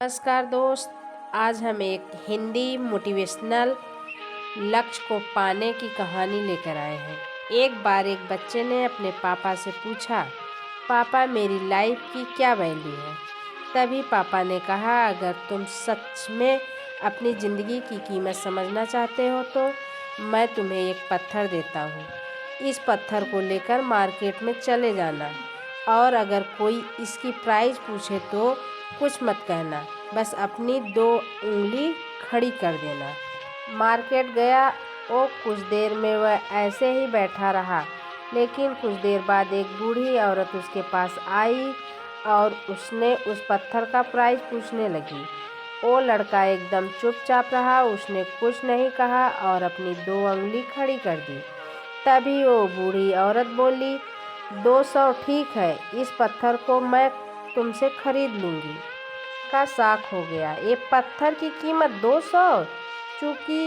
नमस्कार दोस्त। आज हम एक हिंदी मोटिवेशनल लक्ष्य को पाने की कहानी लेकर आए हैं। एक बार एक बच्चे ने अपने पापा से पूछा, पापा मेरी लाइफ की क्या वैल्यू है। तभी पापा ने कहा, अगर तुम सच में अपनी ज़िंदगी की कीमत समझना चाहते हो तो मैं तुम्हें एक पत्थर देता हूँ। इस पत्थर को लेकर मार्केट में चले जाना और अगर कोई इसकी प्राइस पूछे तो कुछ मत कहना, बस अपनी 2 उंगली खड़ी कर देना। मार्केट गया। वो कुछ देर में वह ऐसे ही बैठा रहा, लेकिन कुछ देर बाद एक बूढ़ी औरत उसके पास आई और उसने उस पत्थर का प्राइस पूछने लगी। वो लड़का एकदम चुपचाप रहा, उसने कुछ नहीं कहा और अपनी 2 उंगली खड़ी कर दी। तभी वो बूढ़ी औरत बोली, 200 ठीक है, इस पत्थर को मैं तुमसे खरीद लूँगी। का शॉक हो गया, ये पत्थर की कीमत 200। चूँकि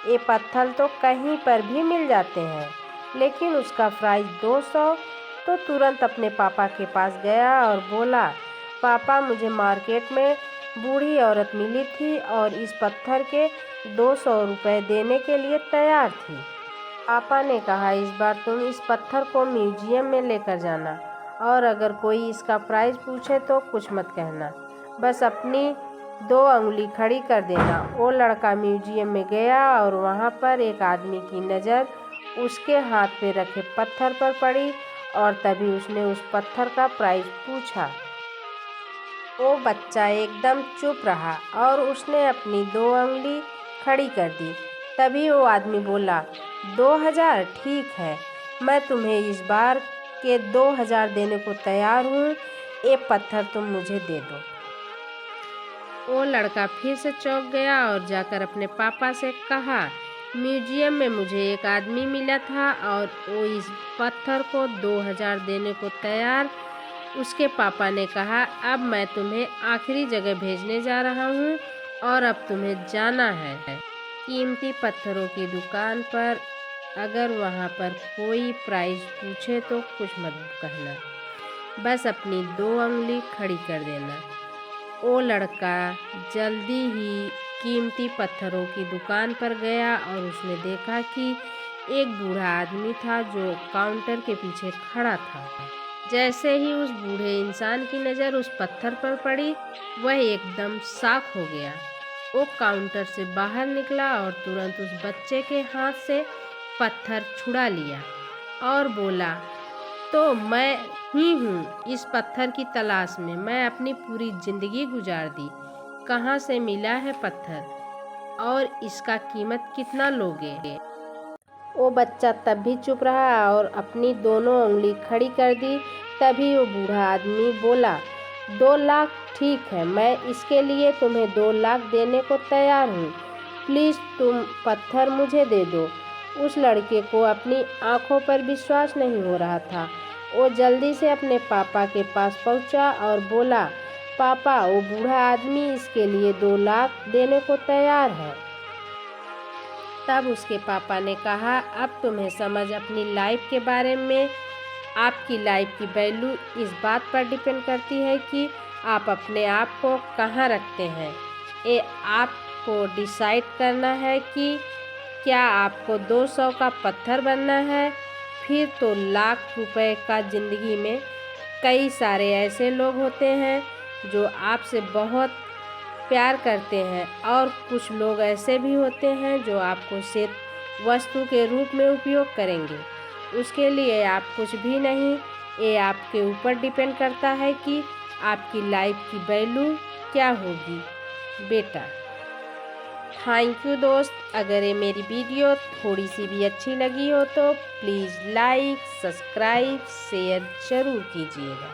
ये पत्थर तो कहीं पर भी मिल जाते हैं, लेकिन उसका प्राइस 200। तो तुरंत अपने पापा के पास गया और बोला, पापा मुझे मार्केट में बूढ़ी औरत मिली थी और इस पत्थर के 200 रुपये देने के लिए तैयार थी। पापा ने कहा, इस बार तुम इस पत्थर को म्यूजियम में लेकर जाना और अगर कोई इसका प्राइस पूछे तो कुछ मत कहना, बस अपनी 2 उंगली खड़ी कर देना। वो लड़का म्यूजियम में गया और वहाँ पर एक आदमी की नज़र उसके हाथ पे रखे पत्थर पर पड़ी और तभी उसने उस पत्थर का प्राइस पूछा। वो बच्चा एकदम चुप रहा और उसने अपनी 2 उंगली खड़ी कर दी। तभी वो आदमी बोला, 2000 ठीक है, मैं तुम्हें इस बार के 2000 देने को तैयार हूँ, ये पत्थर तुम मुझे दे दो। वो लड़का फिर से चौंक गया और जाकर अपने पापा से कहा, म्यूजियम में मुझे एक आदमी मिला था और वो इस पत्थर को 2000 देने को तैयार। उसके पापा ने कहा, अब मैं तुम्हें आखिरी जगह भेजने जा रहा हूँ और अब तुम्हें जाना है कीमती पत्थरों की दुकान पर। अगर वहाँ पर कोई प्राइस पूछे तो कुछ मत कहना, बस अपनी 2 उंगली खड़ी कर देना। वो लड़का जल्दी ही कीमती पत्थरों की दुकान पर गया और उसने देखा कि एक बूढ़ा आदमी था जो काउंटर के पीछे खड़ा था। जैसे ही उस बूढ़े इंसान की नज़र उस पत्थर पर पड़ी, वह एकदम शॉक हो गया। वो काउंटर से बाहर निकला और तुरंत उस बच्चे के हाथ से पत्थर छुड़ा लिया और बोला, तो मैं ही हूँ इस पत्थर की तलाश में। मैं अपनी पूरी ज़िंदगी गुजार दी। कहाँ से मिला है पत्थर और इसका कीमत कितना लोगे। वो बच्चा तब भी चुप रहा और अपनी दोनों उंगली खड़ी कर दी। तभी वो बूढ़ा आदमी बोला, 2 लाख ठीक है, मैं इसके लिए तुम्हें 2 लाख देने को तैयार हूँ, प्लीज़ तुम पत्थर मुझे दे दो। उस लड़के को अपनी आंखों पर विश्वास नहीं हो रहा था। वो जल्दी से अपने पापा के पास पहुंचा और बोला, पापा वो बूढ़ा आदमी इसके लिए 2 लाख देने को तैयार है। तब उसके पापा ने कहा, अब तुम्हें समझ अपनी लाइफ के बारे में। आपकी लाइफ की वैल्यू इस बात पर डिपेंड करती है कि आप अपने आप को कहाँ रखते हैं। ये आपको डिसाइड करना है कि क्या आपको 200 का पत्थर बनना है, फिर तो लाख रुपए का। ज़िंदगी में कई सारे ऐसे लोग होते हैं जो आपसे बहुत प्यार करते हैं और कुछ लोग ऐसे भी होते हैं जो आपको सिर्फ वस्तु के रूप में उपयोग करेंगे। उसके लिए आप कुछ भी नहीं, ये आपके ऊपर डिपेंड करता है कि आपकी लाइफ की वैल्यू क्या होगी बेटा। थैंक यू दोस्त। अगर ये मेरी वीडियो थोड़ी सी भी अच्छी लगी हो तो प्लीज़ लाइक, सब्सक्राइब, शेयर ज़रूर कीजिएगा।